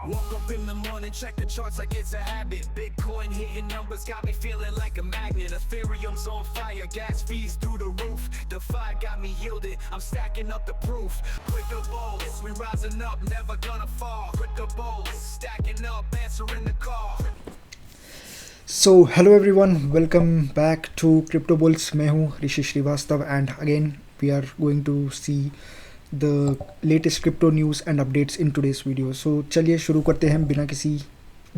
Woke up in the morning, check the charts like it's a habit. Bitcoin hitting numbers got me feeling like a magnet. Ethereum's on fire, gas fees through the roof. DeFi got me yielded, I'm stacking up the proof. Crypto bulls, we rising up, never gonna fall. Crypto bulls, stacking up, answering the call. So hello everyone, welcome back to Crypto Bulls. मैं हूँ ऋषि Srivastava and again we are going to see the latest crypto news and updates in today's video. So चलिए शुरू करते हैं बिना किसी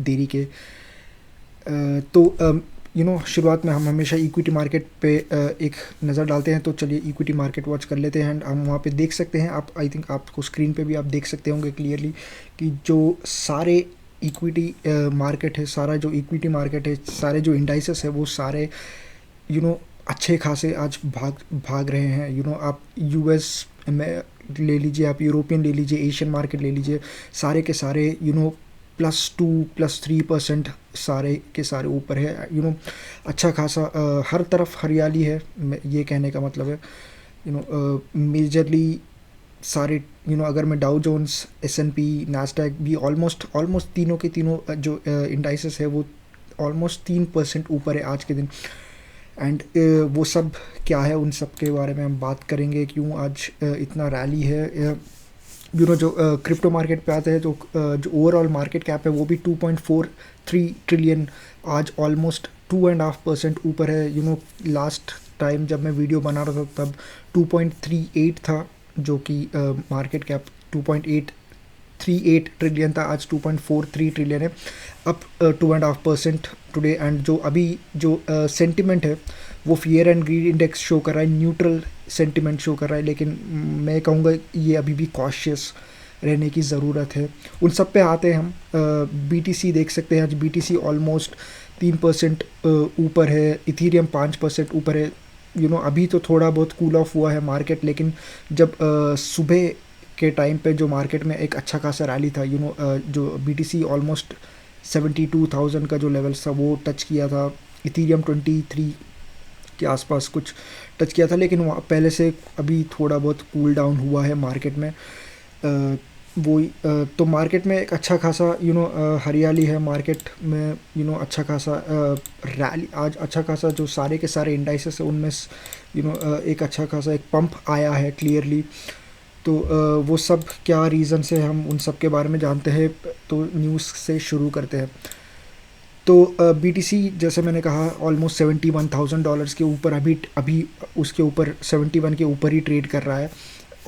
देरी के। शुरुआत में हम हमेशा इक्विटी मार्केट पे एक नज़र डालते हैं, तो चलिए इक्विटी मार्केट वॉच कर लेते हैं। एंड हम वहाँ पे देख सकते हैं, आप आई थिंक आपको स्क्रीन पे भी आप देख सकते होंगे क्लियरली कि जो सारे इक्विटी मार्केट है, सारा जो इक्विटी मार्केट है, सारे जो इंडाइसेस है वो सारे अच्छे खासे आज भाग रहे हैं। आप यूएस में ले लीजिए, आप यूरोपियन ले लीजिए, एशियन मार्केट ले लीजिए, सारे के सारे +2 +3% सारे के सारे ऊपर है। अच्छा खासा हर तरफ हरियाली है, ये कहने का मतलब है। मेजरली सारे अगर मैं डाउ जोन्स, S&P, नास्डैक भी ऑलमोस्ट तीनों के तीनों जो इंडाइसेस है वो ऑलमोस्ट 3% ऊपर है आज के दिन। एंड वो सब क्या है, उन सब के बारे में हम बात करेंगे, क्यों आज इतना रैली है। जो क्रिप्टो मार्केट पे आते हैं, जो ओवरऑल मार्केट कैप है वो भी 2.43 ट्रिलियन आज ऑलमोस्ट 2.5% ऊपर है। लास्ट टाइम जब मैं वीडियो बना रहा था तब 2.38 था, जो कि मार्केट कैप 2.838 ट्रिलियन था, आज 2.43 ट्रिलियन है, अप 2.5% टुडे। एंड जो अभी जो सेंटिमेंट है वो fear and greed index show कर रहा है, न्यूट्रल सेंटिमेंट शो कर रहा है, लेकिन मैं कहूँगा ये अभी भी कॉशियस रहने की ज़रूरत है। उन सब पे आते हैं हम। BTC देख सकते हैं, आज BTC ऑलमोस्ट 3% ऊपर है, इथीरियम 5% ऊपर है। अभी तो थोड़ा बहुत कूल ऑफ हुआ है मार्केट, लेकिन जब सुबह के टाइम पे जो मार्केट में एक अच्छा खासा रैली था, जो BTC ऑलमोस्ट 72,000 का जो लेवल था वो टच किया था, इथीरियम 23 के आसपास कुछ टच किया था, लेकिन वहाँ पहले से अभी थोड़ा बहुत कूल डाउन हुआ है मार्केट में। तो मार्केट में एक अच्छा खासा हरियाली है मार्केट में। अच्छा खासा रैली आज, अच्छा खासा जो सारे के सारे इंडाइसेस है उनमें एक अच्छा खासा एक पंप आया है क्लियरली। तो वो सब क्या रीज़न से, हम उन सब के बारे में जानते हैं, तो न्यूज़ से शुरू करते हैं। तो BTC जैसे मैंने कहा ऑलमोस्ट $71,000 के ऊपर अभी उसके ऊपर 71 के ऊपर ही ट्रेड कर रहा है।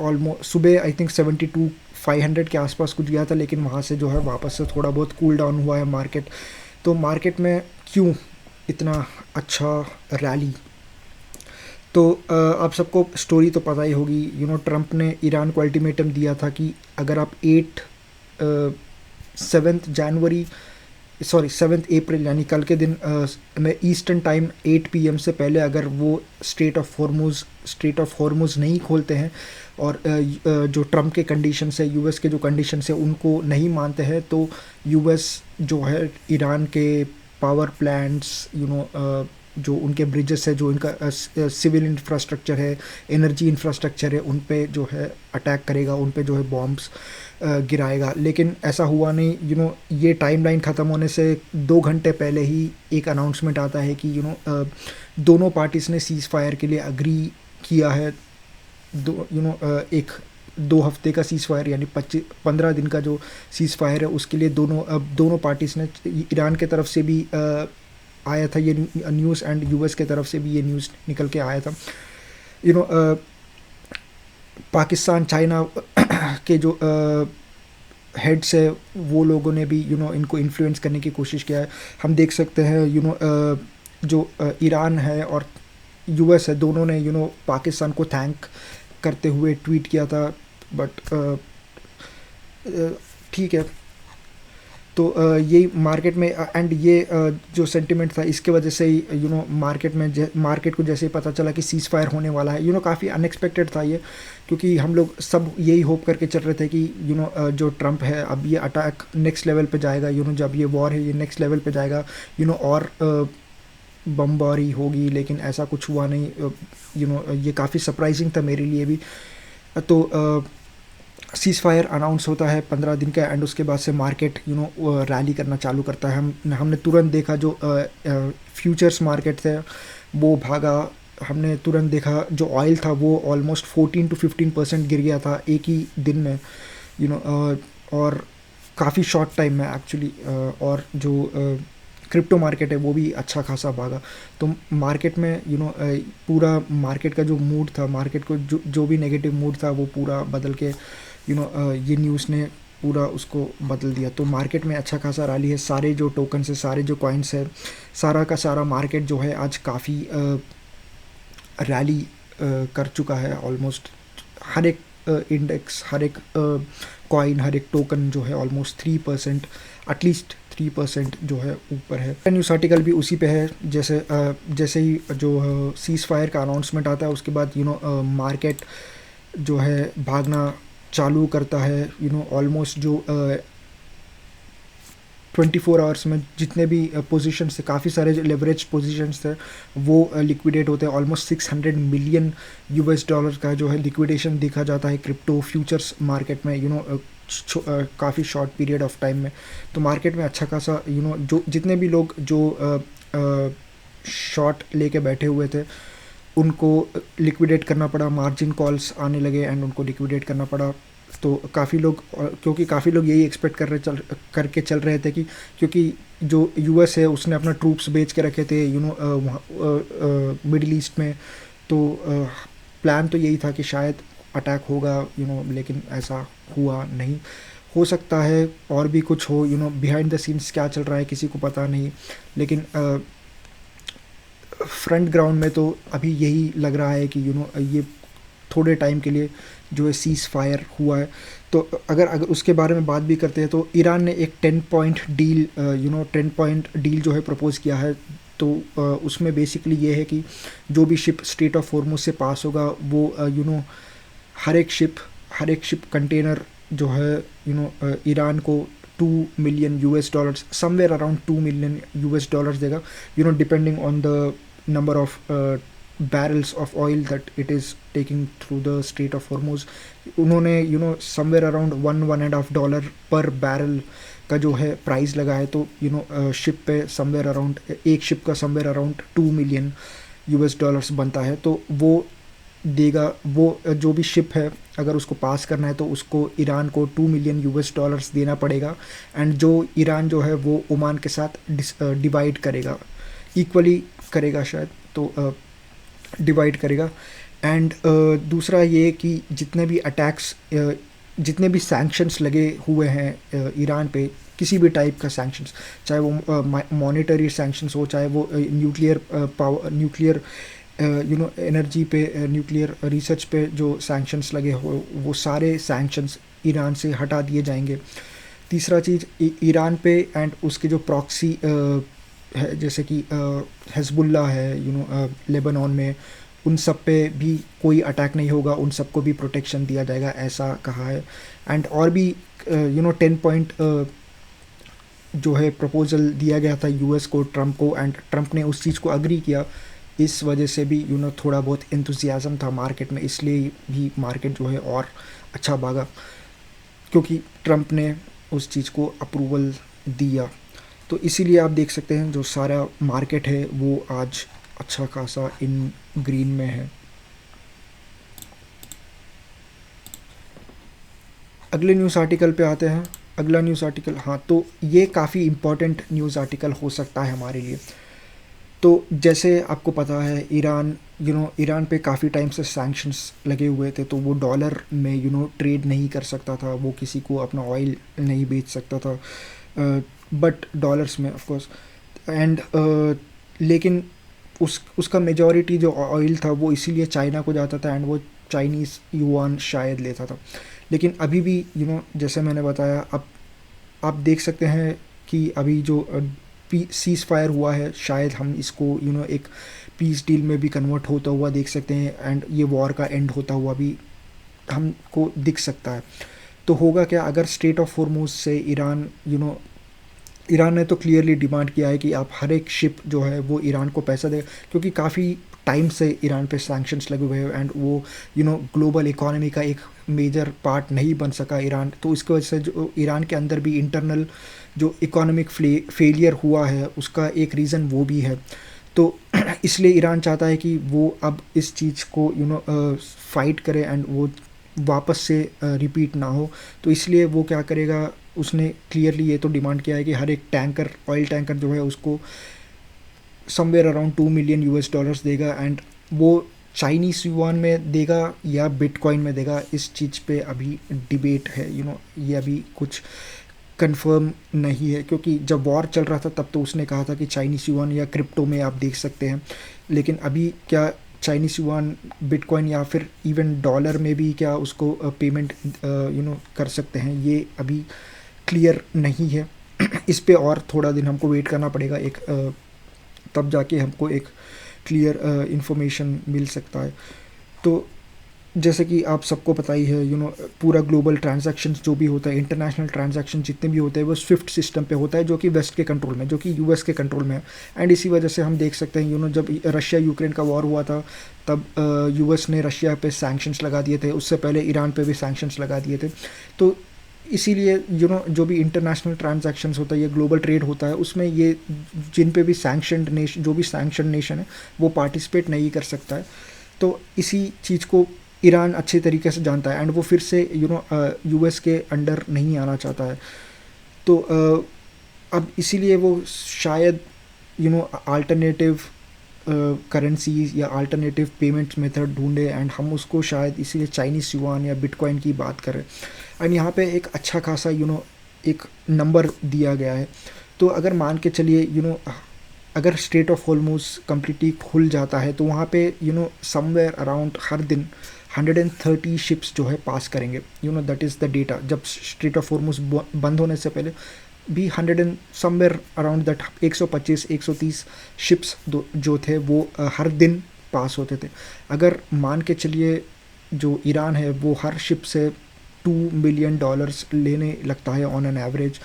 ऑलमोस्ट सुबह आई थिंक 72,500 के आसपास कुछ गया था, लेकिन वहाँ से जो है वापस से थोड़ा बहुत कूल डाउन हुआ है मार्केट। तो मार्केट में क्यों इतना अच्छा रैली, तो आप सबको स्टोरी तो पता ही होगी। ट्रंप ने ईरान को अल्टीमेटम दिया था कि अगर आप 7 अप्रैल यानी कल के दिन में ईस्टर्न टाइम 8 PM से पहले अगर वो स्ट्रेट ऑफ हॉर्मुज नहीं खोलते हैं और जो ट्रंप के कंडीशन है, US के जो कंडीशन है उनको नहीं मानते हैं, तो US जो है ईरान के पावर प्लांट्स, जो उनके ब्रिजेस है, जो उनका सिविल इंफ्रास्ट्रक्चर है, एनर्जी इंफ्रास्ट्रक्चर है, उन पे जो है अटैक करेगा, उन पे जो है बॉम्ब्स गिराएगा। लेकिन ऐसा हुआ नहीं। ये टाइमलाइन ख़त्म होने से 2 घंटे पहले ही एक अनाउंसमेंट आता है कि दोनों पार्टीज़ ने सीज़ फायर के लिए अग्री किया है। एक 2 हफ्ते का सीज़ फायर यानी 15 दिन का जो सीज़ फायर है उसके लिए दोनों पार्टीज़ ने, ईरान के तरफ से भी आया था ये न्यूज़ एंड US के तरफ से भी ये न्यूज़ निकल के आया था। पाकिस्तान, चाइना के जो हेड्स है वो लोगों ने भी इनको इन्फ्लुएंस करने की कोशिश किया है। हम देख सकते हैं जो ईरान है और US है, दोनों ने पाकिस्तान को थैंक करते हुए ट्वीट किया था, बट ठीक है। तो ये मार्केट में एंड ये जो सेंटिमेंट था इसके वजह से ही मार्केट को जैसे ही पता चला कि सीज़ फायर होने वाला है, काफ़ी अनएक्सपेक्टेड था ये, क्योंकि हम लोग सब यही होप करके चल रहे थे कि जो ट्रंप है अब ये अटैक नेक्स्ट लेवल पे जाएगा, जब ये वॉर है ये नेक्स्ट लेवल पे जाएगा, और बमबारी होगी, लेकिन ऐसा कुछ हुआ नहीं। ये काफ़ी सरप्राइजिंग था मेरे लिए भी। तो सीज़ फायर अनाउंस होता है 15 दिन का, एंड उसके बाद से मार्केट रैली करना चालू करता है। हमने तुरंत देखा जो फ्यूचर्स मार्केट थे वो भागा। हमने तुरंत देखा जो ऑयल था वो ऑलमोस्ट 14 to 15% गिर गया था एक ही दिन में, और काफ़ी शॉर्ट टाइम में एक्चुअली। और जो क्रिप्टो मार्केट है वो भी अच्छा खासा भागा। तो मार्केट में पूरा मार्केट का जो मूड था, मार्केट को जो भी नेगेटिव मूड था वो पूरा बदल के ये न्यूज़ ने पूरा उसको बदल दिया। तो मार्केट में अच्छा खासा रैली है। सारे जो टोकन्स है, सारे जो कॉइन्स है, सारा का सारा मार्केट जो है आज काफ़ी रैली कर चुका है। ऑलमोस्ट हर एक इंडेक्स, हर एक कॉइन, हर एक टोकन जो है ऑलमोस्ट 3%, एटलीस्ट 3% जो है ऊपर है। न्यूज़ आर्टिकल भी उसी पे है। जैसे ही जो सीज़ फायर का अनाउंसमेंट आता है उसके बाद मार्केट जो है भागना चालू करता है। ऑलमोस्ट जो 24 आवर्स में जितने भी पोजीशंस थे, काफ़ी सारे जो लेवरेज पोजीशंस थे वो लिक्विडेट होते हैं। ऑलमोस्ट 600 मिलियन यूएस डॉलर का जो है लिक्विडेशन देखा जाता है क्रिप्टो फ्यूचर्स मार्केट में काफ़ी शॉर्ट पीरियड ऑफ टाइम में। तो मार्केट में अच्छा खासा जो जितने भी लोग जो शॉर्ट लेके बैठे हुए थे उनको लिक्विडेट करना पड़ा, मार्जिन कॉल्स आने लगे एंड उनको लिक्विडेट करना पड़ा। तो काफ़ी लोग, क्योंकि काफ़ी लोग यही एक्सपेक्ट करके चल रहे थे कि क्योंकि जो यूएस है उसने अपना ट्रूप्स बेच के रखे थे मिडिल ईस्ट में, तो प्लान तो यही था कि शायद अटैक होगा लेकिन ऐसा हुआ नहीं। हो सकता है और भी कुछ हो, बिहाइंड द सीन्स क्या चल रहा है किसी को पता नहीं, लेकिन फ्रंट ग्राउंड में तो अभी यही लग रहा है कि ये थोड़े टाइम के लिए जो है सीज़ फायर हुआ है। तो अगर उसके बारे में बात भी करते हैं तो ईरान ने एक 10 पॉइंट डील 10 पॉइंट डील जो है प्रपोज़ किया है। तो उसमें बेसिकली ये है कि जो भी शिप स्ट्रेट ऑफ हॉर्मुज़ से पास होगा वो हर एक शिप कंटेनर जो है ईरान को $2 मिलियन समवेयर अराउंड $2 मिलियन देगा, depending on the number of barrels of oil that it is taking through the Strait of Hormuz। उन्होंने somewhere around $1-1.5 पर बैरल का जो है प्राइस लगा है। तो शिप पे समवेयर अराउंड, एक शिप का समवेयर अराउंड $2 मिलियन बनता है। तो वो देगा, वो जो भी शिप है अगर उसको पास करना है तो उसको ईरान को $2 मिलियन देना पड़ेगा, एंड जो ईरान जो है वो ओमान के साथ डिवाइड करेगा, इक्वली करेगा शायद, तो डिवाइड करेगा। एंड दूसरा ये कि जितने भी अटैक्स, जितने भी सैंक्शंस लगे हुए हैं ईरान पे, किसी भी टाइप का सैंक्शंस, चाहे वो मॉनेटरी सैंक्शंस हो, चाहे वो न्यूक्लियर एनर्जी पे, न्यूक्लियर रिसर्च पे जो सैंक्शंस लगे हो, वो सारे सैंक्शंस ईरान से हटा दिए जाएंगे। तीसरा चीज़ ईरान पे एंड उसके जो प्रॉक्सी है, जैसे कि हिज़्बुल्लाह है लेबनान में, उन सब पे भी कोई अटैक नहीं होगा, उन सबको भी प्रोटेक्शन दिया जाएगा, ऐसा कहा है। एंड और भी 10 पॉइंट जो है प्रपोजल दिया गया था यूएस को, ट्रम्प को, एंड ट्रम्प ने उस चीज़ को अग्री किया। इस वजह से भी थोड़ा बहुत एंथुसियाज़म था मार्केट में, इसलिए भी मार्केट जो है और अच्छा भागा, क्योंकि ट्रम्प ने उस चीज़ को अप्रूवल दिया। तो इसीलिए आप देख सकते हैं जो सारा मार्केट है वो आज अच्छा खासा इन ग्रीन में है। अगले न्यूज़ आर्टिकल पे आते हैं। अगला न्यूज़ आर्टिकल, हाँ, तो ये काफ़ी इम्पोर्टेंट न्यूज़ आर्टिकल हो सकता है हमारे लिए। तो जैसे आपको पता है ईरान पे काफ़ी टाइम से सैंक्शंस लगे हुए थे, तो वो डॉलर में ट्रेड नहीं कर सकता था, वो किसी को अपना ऑयल नहीं बेच सकता था, बट डॉलर्स में ऑफ कोर्स। एंड लेकिन उसका मेजॉरिटी जो ऑयल था वो इसीलिए चाइना को जाता था, एंड वो चाइनीज़ युआन शायद लेता था। लेकिन अभी भी जैसे मैंने बताया, अब आप देख सकते हैं कि अभी जो सीज़ फायर हुआ है, शायद हम इसको एक पीस डील में भी कन्वर्ट होता हुआ देख सकते हैं, एंड ये वॉर का एंड होता हुआ भी हमको दिख सकता है। तो होगा क्या अगर स्ट्रेट ऑफ हॉर्मुज़ से ईरान ने तो क्लियरली डिमांड किया है कि आप हर एक शिप जो है वो ईरान को पैसा दे, क्योंकि काफ़ी टाइम से ईरान पे सैंक्शंस लगे हुए हैं, एंड वो ग्लोबल इकोनॉमी का एक मेजर पार्ट नहीं बन सका ईरान, तो इसकी वजह से जो ईरान के अंदर भी इंटरनल जो इकोनॉमिक फेलियर हुआ है उसका एक रीज़न वो भी है। तो इसलिए ईरान चाहता है कि वो अब इस चीज़ को फाइट करे एंड वो वापस से रिपीट ना हो। तो इसलिए वो क्या करेगा, उसने क्लियरली ये तो डिमांड किया है कि हर एक टैंकर, ऑयल टैंकर जो है उसको समवेयर अराउंड $2 मिलियन देगा, एंड वो चाइनीज़ युआन में देगा या बिटकॉइन में देगा, इस चीज़ पे अभी डिबेट है। ये अभी कुछ कंफर्म नहीं है, क्योंकि जब वॉर चल रहा था तब तो उसने कहा था कि चाइनीज़ युआन या क्रिप्टो में आप देख सकते हैं, लेकिन अभी क्या चाइनीज़ युआन, बिटकॉइन या फिर इवन डॉलर में भी क्या उसको पेमेंट कर सकते हैं, ये अभी क्लियर नहीं है। इस पे और थोड़ा दिन हमको वेट करना पड़ेगा, तब जाके हमको एक क्लियर इन्फॉर्मेशन मिल सकता है। तो जैसे कि आप सबको पता ही है, पूरा ग्लोबल ट्रांजैक्शंस जो भी होता है, इंटरनेशनल ट्रांजैक्शन जितने भी होते हैं वो स्विफ्ट सिस्टम पे होता है, जो कि वेस्ट के कंट्रोल में, जो कि यूएस के कंट्रोल में है। एंड इसी वजह से हम देख सकते हैं, जब रशिया यूक्रेन का वॉर हुआ था तब यूएस ने रशिया पे सैंक्शंस लगा दिए थे, उससे पहले ईरान पे भी सैंक्शंस लगा दिए थे। तो इसीलिए जो भी इंटरनेशनल ट्रांजैक्शंस होता है, ये ग्लोबल ट्रेड होता है, उसमें ये जिन पे भी सैंक्शनड नेशन, जो भी सैंक्शन नेशन है वो पार्टिसिपेट नहीं कर सकता है। तो इसी चीज़ को ईरान अच्छे तरीके से जानता है एंड वो फिर से यूएस के अंडर नहीं आना चाहता है। तो अब इसीलिए वो शायद अल्टरनेटिव करेंसीज या अल्टरनेटिव पेमेंट मेथड ढूंढे, एंड हम उसको शायद इसीलिए चाइनीज़ युआन या बिटकॉइन की बात करें। एंड यहाँ पे एक अच्छा खासा एक नंबर दिया गया है। तो अगर मान के चलिए अगर स्ट्रेट ऑफ हॉर्मुज़ कम्प्लीटली खुल जाता है तो वहाँ पे समवेयर अराउंड हर दिन 130 शिप्स जो है पास करेंगे, दैट इज़ द डेटा। जब स्ट्रेट ऑफ हॉर्मुज़ बंद होने से पहले भी 100 समवेयर अराउंड दैट 125-130 शिप्स जो थे वो हर दिन पास होते थे। अगर मान के चलिए जो ईरान है वो हर शिप से $2 मिलियन लेने लगता है ऑन एन एवरेज,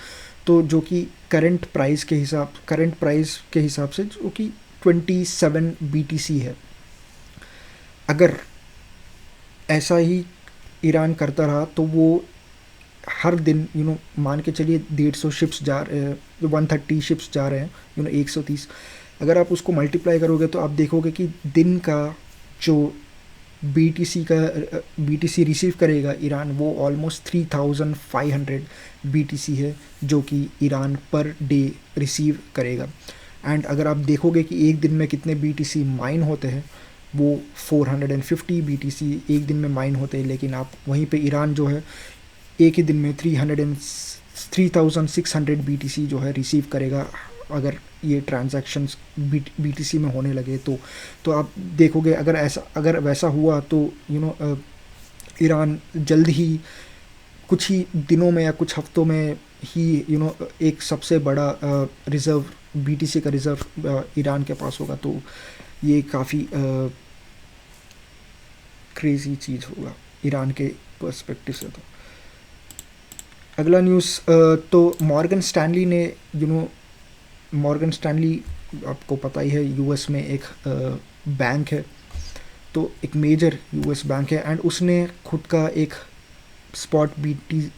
तो जो कि करंट प्राइस के हिसाब से जो कि 27 BTC है। अगर ऐसा ही ईरान करता रहा तो वो हर दिन मान के चलिए 150 शिप्स जा रहे हैं, 130 शिप्स जा रहे हैं, 130, अगर आप उसको मल्टीप्लाई करोगे तो आप देखोगे कि दिन का जो BTC रिसीव करेगा ईरान, वो ऑलमोस्ट 3500 BTC है जो कि ईरान पर डे रिसीव करेगा। एंड अगर आप देखोगे कि एक दिन में कितने BTC माइन होते हैं, वो 450 BTC एक दिन में माइन होते हैं, लेकिन आप वहीं पे ईरान जो है एक ही दिन में 3600 BTC जो है रिसीव करेगा। अगर ये ट्रांजैक्शंस BTC में होने लगे तो आप देखोगे अगर वैसा हुआ तो ईरान जल्द ही कुछ ही दिनों में या कुछ हफ्तों में ही एक सबसे बड़ा रिज़र्व BTC का रिज़र्व ईरान के पास होगा। तो ये काफ़ी क्रेज़ी चीज़ होगा ईरान के पर्सपेक्टिव से। तो अगला न्यूज़, तो मॉर्गन स्टैनली ने मॉर्गन स्टैनली आपको पता ही है यूएस में एक बैंक है, तो एक मेजर यूएस बैंक है, एंड उसने खुद का एक स्पॉट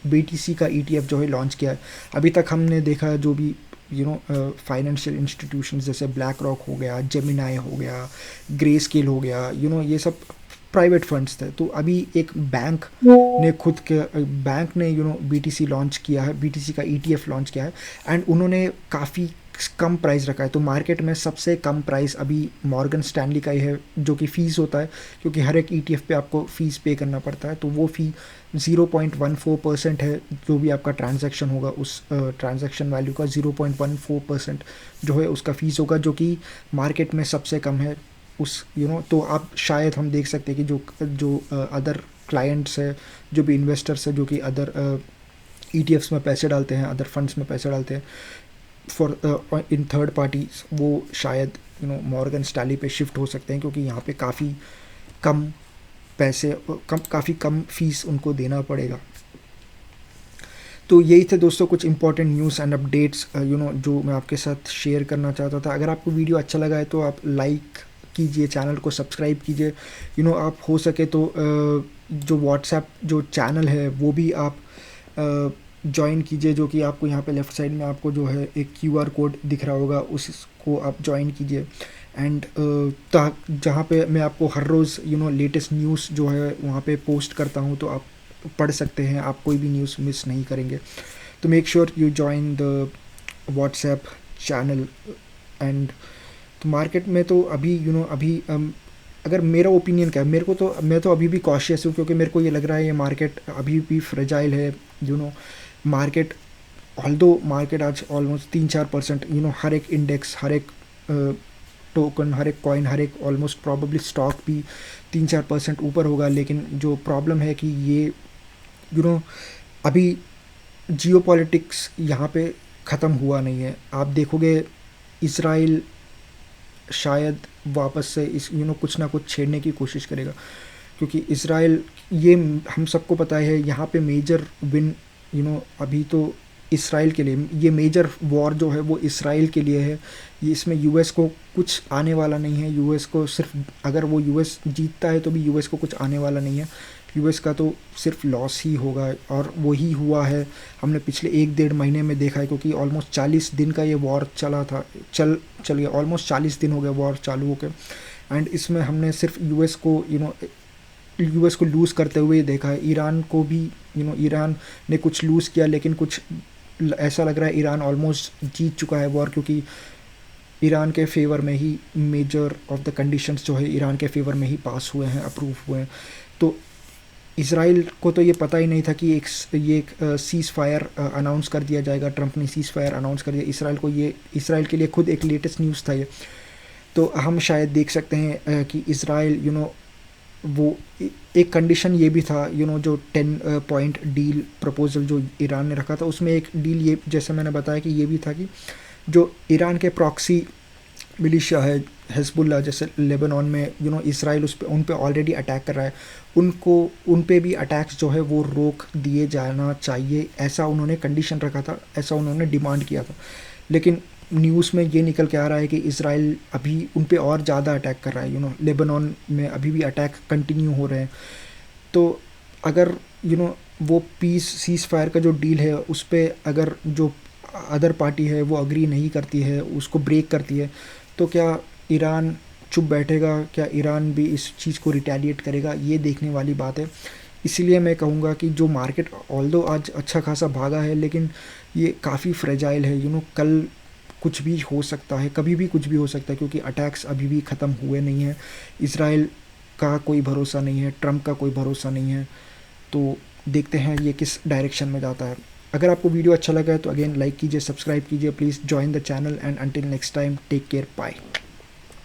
BTC का ETF जो है लॉन्च किया है। अभी तक हमने देखा जो भी फाइनेंशियल इंस्टीट्यूशंस जैसे ब्लैक रॉक हो गया, जेमिनाई हो गया, ग्रे स्केल हो गया, ये सब प्राइवेट फंड्स थे। तो अभी एक बैंक ने BTC लॉन्च किया है, BTC का ETF लॉन्च किया है, एंड उन्होंने काफ़ी कम प्राइस रखा है। तो मार्केट में सबसे कम प्राइस अभी मॉर्गन स्टैनली का ही है, जो कि फ़ीस होता है, क्योंकि हर एक ETF पे आपको फ़ीस पे करना पड़ता है। तो वो फ़ी 0.14% है, जो भी आपका ट्रांजैक्शन होगा उस ट्रांजैक्शन वैल्यू का 0.14% जो है उसका फ़ीस होगा, जो कि मार्केट में सबसे कम है। तो आप शायद हम देख सकते हैं कि जो अदर क्लाइंट्स है, जो भी इन्वेस्टर्स है, जो कि अदर ETFs में पैसे डालते हैं, अदर फंड्स में पैसे डालते हैं फॉर इन थर्ड पार्टीज, वो शायद मॉर्गन स्टैनली पे शिफ्ट हो सकते हैं, क्योंकि यहाँ पे काफ़ी कम फीस उनको देना पड़ेगा। तो यही थे दोस्तों कुछ इंपॉर्टेंट न्यूज़ एंड अपडेट्स जो मैं आपके साथ शेयर करना चाहता था। अगर आपको वीडियो अच्छा लगा है तो आप लाइक कीजिए, चैनल को सब्सक्राइब कीजिए। आप हो सके तो जो व्हाट्सएप जो चैनल है वो भी आप ज्वाइन कीजिए, जो कि आपको यहाँ पे लेफ़्ट साइड में आपको जो है एक QR कोड दिख रहा होगा, उसको आप ज्वाइन कीजिए। एंड जहाँ पे मैं आपको हर रोज़ लेटेस्ट न्यूज़ जो है वहाँ पे पोस्ट करता हूँ, तो आप पढ़ सकते हैं, आप कोई भी न्यूज़ मिस नहीं करेंगे। तो make sure you join the WhatsApp channel. And तो मार्केट में तो अभी अभी अगर मेरा ओपिनियन क्या है, मैं तो अभी भी कॉशियस हूँ, क्योंकि मेरे को ये लग रहा है ये मार्केट अभी भी फ्रेजाइल है। मार्केट मार्केट आज ऑलमोस्ट 3-4% हर एक इंडेक्स, हर एक टोकन, हर एक कॉइन, हर एक ऑलमोस्ट प्रॉबेबली स्टॉक भी 3-4% ऊपर होगा। लेकिन जो प्रॉब्लम है कि ये अभी जियोपॉलिटिक्स यहाँ पे ख़त्म हुआ नहीं है। आप देखोगे इसराइल शायद वापस से इस कुछ ना कुछ छेड़ने की कोशिश करेगा, क्योंकि इसराइल, ये हम सबको पता है, यहाँ पे मेजर विन अभी तो इसराइल के लिए, ये मेजर वॉर जो है वो इसराइल के लिए है। ये इसमें यूएस को कुछ आने वाला नहीं है। यूएस को सिर्फ, अगर वो यूएस जीतता है तो भी यूएस को कुछ आने वाला नहीं है। यूएस का तो सिर्फ लॉस ही होगा, और वही हुआ है। हमने पिछले 1-1.5 महीने में देखा है, क्योंकि ऑलमोस्ट 40 दिन का ये वॉर चला था, चल गया, ऑलमोस्ट 40 दिन हो गए वॉर चालू होकर। एंड इसमें हमने सिर्फ यूएस को लूज़ करते हुए देखा है। ईरान को भी ईरान ने कुछ लूज़ किया, लेकिन कुछ ऐसा लग रहा है ईरान ऑलमोस्ट जीत चुका है वॉर, क्योंकि ईरान के फेवर में ही मेजर ऑफ द कंडीशंस जो है ईरान के फेवर में ही पास हुए हैं, अप्रूव हुए हैं। तो इसराइल को तो ये पता ही नहीं था कि एक सीज़ फायर अनाउंस कर दिया जाएगा। ट्रंप ने सीज़ फायर अनाउंस कर दिया इसराइल के लिए खुद एक लेटेस्ट न्यूज़ था ये। तो हम शायद देख सकते हैं कि इसराइल वो एक कंडीशन ये भी था, जो 10 पॉइंट डील प्रपोजल जो ईरान ने रखा था, उसमें एक डील ये, जैसे मैंने बताया कि ये भी था कि जो ईरान के प्रॉक्सी मिलिशिया है हिजबुल्लाह, जैसे लेबनान में इसराइल उन पे ऑलरेडी अटैक कर रहा है, उन पे भी अटैक्स जो है वो रोक दिए जाना चाहिए, ऐसा उन्होंने कंडीशन रखा था, ऐसा उन्होंने डिमांड किया था। लेकिन न्यूज़ में ये निकल के आ रहा है कि इसराइल अभी उन पे और ज़्यादा अटैक कर रहा है। लेबनान में अभी भी अटैक कंटिन्यू हो रहे हैं। तो अगर वो सीज़ फायर का जो डील है उस पर अगर जो अदर पार्टी है वो अग्री नहीं करती है, उसको ब्रेक करती है, तो क्या ईरान चुप बैठेगा? क्या ईरान भी इस चीज़ को रिटेलिएट करेगा? ये देखने वाली बात है। इसीलिए मैं कहूँगा कि जो मार्केट ऑल्दो आज अच्छा खासा भागा है, लेकिन ये काफ़ी फ्रेजाइल है। कल कुछ भी हो सकता है, कभी भी कुछ भी हो सकता है, क्योंकि अटैक्स अभी भी ख़त्म हुए नहीं हैं। इसराइल का कोई भरोसा नहीं है, ट्रंप का कोई भरोसा नहीं है। तो देखते हैं ये किस डायरेक्शन में जाता है। अगर आपको वीडियो अच्छा लगा है तो अगेन लाइक कीजिए, सब्सक्राइब कीजिए, please join the channel, and until next time take care, bye.